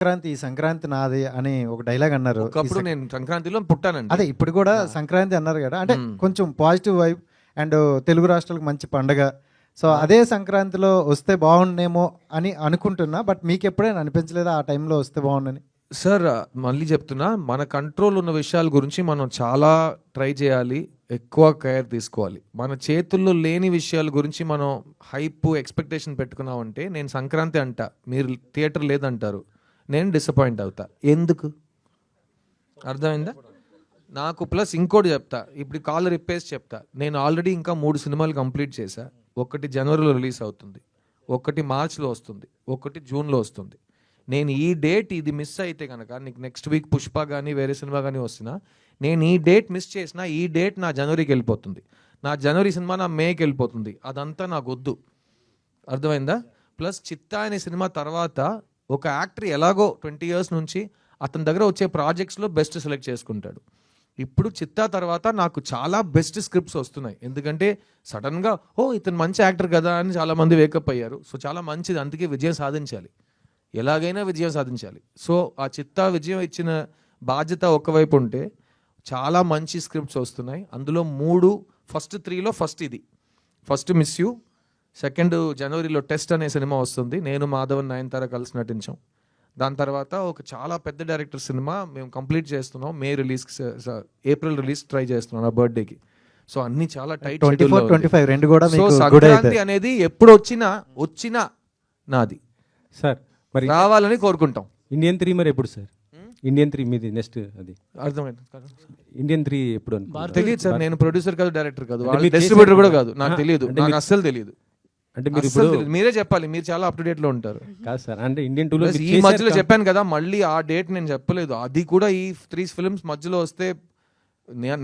సంక్రాంతి ఈ సంక్రాంతి నాది అని ఒక డైలాగ్ అన్నారు. ఒకప్పుడు నేను సంక్రాంతిలో పుట్టానండి. అదే ఇప్పుడు కూడా సంక్రాంతి అన్నారు కదా, అంటే కొంచెం పాజిటివ్ వైబ్ అండ్ తెలుగు రాష్ట్రాలకు మంచి పండగ. సో అదే సంక్రాంతిలో వస్తే బాగుండేమో అని అనుకుంటున్నా. బట్ మీకు ఎప్పుడైనా అనిపించలేదా ఆ టైంలో వస్తే బాగుండని? సార్ మళ్ళీ చెప్తున్నా, మన కంట్రోల్ ఉన్న విషయాల గురించి మనం చాలా ట్రై చేయాలి, ఎక్కువ కేర్ తీసుకోవాలి. మన చేతుల్లో లేని విషయాల గురించి మనం హైప్ ఎక్స్పెక్టేషన్ పెట్టుకున్నామంటే, నేను సంక్రాంతి అంట, మీరు థియేటర్ లేదంటారు, నేను డిసప్పాయింట్ అవుతా. ఎందుకు? అర్థమైందా? నాకు ప్లస్ ఇంకోటి చెప్తా, ఇప్పుడు కాలర్ ఇప్పేసి చెప్తా, నేను ఆల్రెడీ ఇంకా 3 సినిమాలు కంప్లీట్ చేశా. ఒకటి జనవరిలో రిలీజ్ అవుతుంది, ఒకటి మార్చ్లో వస్తుంది, ఒకటి జూన్లో వస్తుంది. నేను ఈ డేట్ ఇది మిస్ అయితే కనుక, నీకు నెక్స్ట్ వీక్ పుష్ప కానీ వేరే సినిమా కానీ వస్తున్నా, నేను ఈ డేట్ మిస్ చేసినా ఈ డేట్ నా జనవరికి వెళ్ళిపోతుంది, నా జనవరి సినిమా నా మేకి వెళ్ళిపోతుంది. అదంతా నాకు వద్దు. అర్థమైందా? ప్లస్ చిత్తా అనే సినిమా తర్వాత ఒక యాక్టర్ ఎలాగో 20 years నుంచి అతని దగ్గర వచ్చే ప్రాజెక్ట్స్లో బెస్ట్ సెలెక్ట్ చేసుకుంటాడు. ఇప్పుడు చిత్తా తర్వాత నాకు చాలా బెస్ట్ స్క్రిప్ట్స్ వస్తున్నాయి. ఎందుకంటే సడన్గా ఇతను మంచి యాక్టర్ కదా అని చాలామంది వేకప్ అయ్యారు. సో చాలా మంచిది, అందుకే విజయం సాధించాలి, ఎలాగైనా విజయం సాధించాలి. సో ఆ చిత్తా విజయం ఇచ్చిన బాధ్యత ఒకవైపు ఉంటే, చాలా మంచి స్క్రిప్ట్స్ వస్తున్నాయి. అందులో 3 ఫస్ట్ 3లో ఫస్ట్ ఇది, ఫస్ట్ మిస్ యూ, సెకండ్ జనవరిలో టెస్ట్ అనే సినిమా వస్తుంది, నేను మాధవన్ నయనతార కలిసి నటించాం. దాని తర్వాత ఒక చాలా పెద్ద డైరెక్టర్ సినిమా మేము కంప్లీట్ చేస్తున్నాం, ఏప్రిల్ రిలీజ్ ట్రై చేస్తున్నాం నా బర్త్డేకి. సో అన్ని చాలా టైట్. 24, 25 రెండు కూడా సో మీకు good సంక్రాంతి అయితే. అనేది ఎప్పుడు వచ్చినా నాది సార్. మరి రావాలని కోరుకుంటాం. ఇండియన్ 3 మరి ఎప్పుడు సార్? ఇండియన్ 3 మీది నెక్స్ట్ అది అర్థమైంది? ఇండియన్ 3 ఎప్పుడు అనుకుంటున్నారు? తెలియదు సార్, నేను ప్రొడ్యూసర్ కాదు, డైరెక్టర్ కాదు, అంటే మీరు డిస్ట్రిబ్యూటర్ చేశారు కూడా కదా? కాదు, నాకు తెలియదు, అంటే నాకు అస్సలు తెలియదు. అంటే మీరు అస్సలు ఇప్పుడు తెలీదు. మీరే చెప్పాలి, మీరు చాలా అప్ టు డేట్ లో ఉంటారు. కాదు సార్, అంటే ఇండియన్ 2లో Plus ఈ మధ్యలో చెప్పాను కదా, మళ్ళీ ఆ డేట్ నేను చెప్పలేదు. అది కూడా ఈ 3 ఫిల్మ్స్ మధ్యలో వస్తే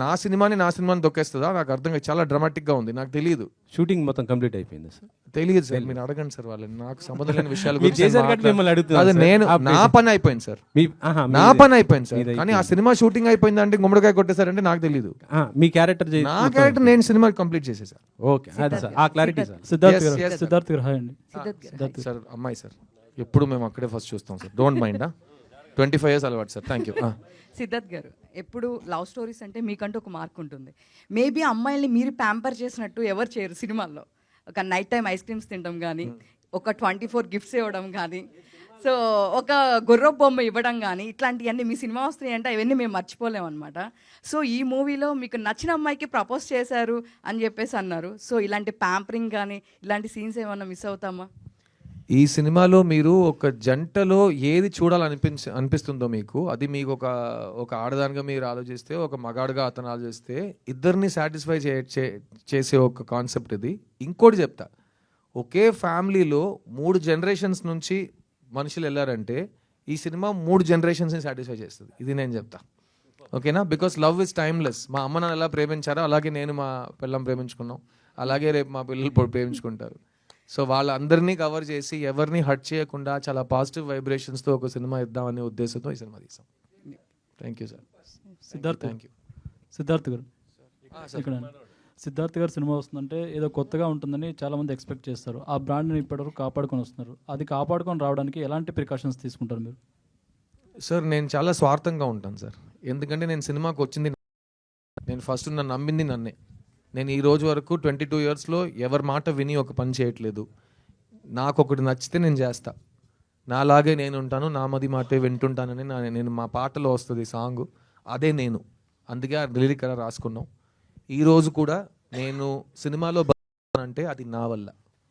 నా సినిమాని తొక్కేస్తుందా? నాకు అర్థం కాదు, చాలా డ్రామాటిక్ గా ఉంది, నాకు తెలియదు. షూటింగ్ మొత్తం కంప్లీట్ అయిపోయింది సార్. తెలియదు సార్, మీరు అడగండి సార్ వాళ్ళని, నాకు సంబంధం లేని విషయాల మీరు గురించి చేశారు కాబట్టి మిమ్మల్ని అడుగుతున్నాను అది సార్. నేను ఆ నా పని అయిపోయింది సార్, నా పని అయిపోయింది సార్. కానీ ఆ సినిమా షూటింగ్ అయిపోయింది అంటే గుమ్మడికాయ కొట్టేశారంటే నాకు తెలియదు. మీ క్యారెక్టర్ నా క్యారెక్టర్ నేను సినిమా కంప్లీట్ చేసేసాను. ఓకే, అది సార్ ఆ క్లారిటీ సార్. సిద్ధార్థ్ గారు హాయ్ అండి. సార్ అమ్మాయి సార్, ఎప్పుడు మేము అక్కడే ఫస్ట్ చూస్తాం సార్, డోంట్ మైండ్. 25 years అలవాటు సార్, థ్యాంక్ యూ. సిద్ధార్థ్ గారు, ఎప్పుడు లవ్ స్టోరీస్ అంటే మీకంటూ ఒక మార్క్ ఉంటుంది. మేబీ అమ్మాయిల్ని మీరు ప్యాంపర్ చేసినట్టు ఎవరు చేయరు సినిమాల్లో. ఒక నైట్ టైం ఐస్ క్రీమ్స్ తినడం కానీ, ఒక 24 గిఫ్ట్స్ ఇవ్వడం కానీ, సో ఒక గుర్ర బొమ్మ ఇవ్వడం కానీ, ఇట్లాంటివన్నీ మీ సినిమా వస్తున్నాయి అంటే అవన్నీ మేము మర్చిపోలేము అనమాట. సో ఈ మూవీలో మీకు నచ్చిన అమ్మాయికి ప్రపోజ్ చేశారు అని చెప్పేసి అన్నారు. సో ఇలాంటి ప్యాంపరింగ్ కానీ ఇలాంటి సీన్స్ ఏమన్నా మిస్ అవుతామా? ఈ సినిమాలో మీరు ఒక జంటలో ఏది అనిపిస్తుందో మీకు, అది మీకు ఒక ఆడదానిగా మీరు ఆలోచిస్తే, ఒక మగాడుగా అతను ఆలోచిస్తే, ఇద్దరిని సాటిస్ఫై చేసే ఒక కాన్సెప్ట్ ఇది. ఇంకోటి చెప్తా, ఒకే ఫ్యామిలీలో 3 generations నుంచి మనుషులు వెళ్ళారంటే ఈ సినిమా 3 generations సాటిస్ఫై చేస్తుంది, ఇది నేను చెప్తా. ఓకేనా? Because love is timeless. మా అమ్మ నాన్న ఎలా ప్రేమించారో అలాగే నేను మా పిల్లం ప్రేమించుకున్నాం, అలాగే రేపు మా పిల్లలు ప్రేమించుకుంటారు. సో వాళ్ళందరినీ కవర్ చేసి ఎవరిని హర్ట్ చేయకుండా చాలా పాజిటివ్ వైబ్రేషన్స్తో ఒక సినిమా ఇద్దామనే ఉద్దేశంతో ఈ సినిమా తీసాం. Thank you sir. Thank you. Siddharth గారు, ఇక్కడ సిద్ధార్థ్ గారు సినిమా వస్తుందంటే ఏదో కొత్తగా ఉంటుందని చాలామంది ఎక్స్పెక్ట్ చేస్తారు. ఆ బ్రాండ్ని ఇప్పటివరకు కాపాడుకొని వస్తున్నారు. అది కాపాడుకొని రావడానికి ఎలాంటి ప్రికాషన్స్ తీసుకుంటారు మీరు? సార్ నేను చాలా స్వార్థంగా ఉంటాను సార్, ఎందుకంటే నేను సినిమాకి వచ్చింది, నేను ఫస్ట్ నన్ను నమ్మింది నన్నే. నేను ఈ రోజు వరకు 22 yearsలో ఎవరి మాట విని ఒక పని చేయట్లేదు. నాకు ఒకటి నచ్చితే నేను చేస్తా, నాలాగే నేను ఉంటాను, నా మది మాటే వింటుంటానని నేను మా పాటలో వస్తుంది సాంగ్, అదే నేను. అందుకే ఆ లిరిక్ అలా రాసుకున్నాం. ఈరోజు కూడా నేను సినిమాలో అంటే అది నా వల్ల,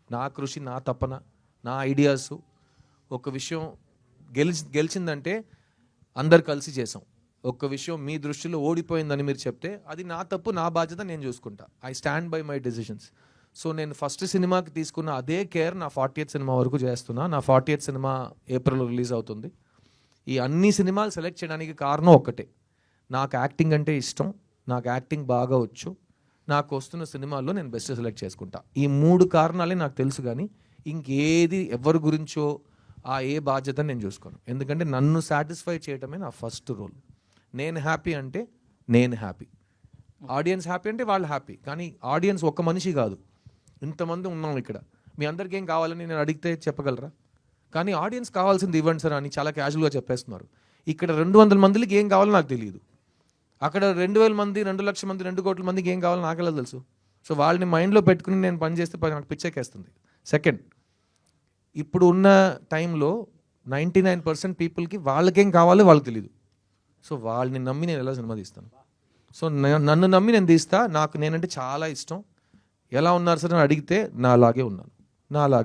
నా కృషి, నా తపన, నా ఐడియాస్. ఒక విషయం గెలిచిందంటే అందరు కలిసి చేసాం. ఒక్క విషయం మీ దృష్టిలో ఓడిపోయిందని మీరు చెప్తే అది నా తప్పు, నా బాధ్యత, నేను చూసుకుంటా. I stand by my decisions. So నేను ఫస్ట్ సినిమాకి తీసుకున్న అదే కేర్ నా 40th సినిమా వరకు చేస్తున్నా. నా 40th సినిమా ఏప్రిల్లో రిలీజ్ అవుతుంది. ఈ అన్ని సినిమాలు సెలెక్ట్ చేయడానికి కారణం ఒక్కటే, నాకు యాక్టింగ్ అంటే ఇష్టం, నాకు యాక్టింగ్ బాగా వచ్చు, నాకు వస్తున్న సినిమాల్లో నేను బెస్ట్ సెలెక్ట్ చేసుకుంటా. ఈ 3 కారణాలే నాకు తెలుసు, కానీ ఇంకేది ఎవరి గురించో ఏ బాధ్యత నేను చూసుకోను. ఎందుకంటే నన్ను సాటిస్ఫై చేయడమే నా ఫస్ట్ రోల్. నేను హ్యాపీ అంటే నేను హ్యాపీ, ఆడియన్స్ హ్యాపీ అంటే వాళ్ళు హ్యాపీ. కానీ ఆడియన్స్ ఒక్క మనిషి కాదు, ఇంతమంది ఉన్నాం ఇక్కడ. మీ అందరికీ ఏం కావాలని నేను అడిగితే చెప్పగలరా? కానీ ఆడియన్స్ కావాల్సింది ఇవ్వండి సార్ అని చాలా క్యాజువల్గా చెప్పేస్తున్నారు. ఇక్కడ 200 మందికి ఏం కావాలో నాకు తెలియదు, అక్కడ 2000 మంది 2 లక్షల మంది 2 కోట్ల మందికి ఏం కావాలో నాకెలా తెలుసు? సో వాళ్ళని మైండ్లో పెట్టుకుని నేను పని చేస్తే నాకు పిచ్చెక్కేస్తుంది. సెకండ్, ఇప్పుడు ఉన్న టైంలో 99% పీపుల్కి వాళ్ళకేం కావాలో వాళ్ళకి తెలియదు. సో వాళ్ళని నమ్మి నేను ఎలా సినిమా తీస్తాను? సో నన్ను నమ్మి నేను తీస్తా. నాకు నేనంటే చాలా ఇష్టం. ఎలా ఉన్నారు సార్ అని అడిగితే నా అలాగే ఉన్నాను, నా అలాగే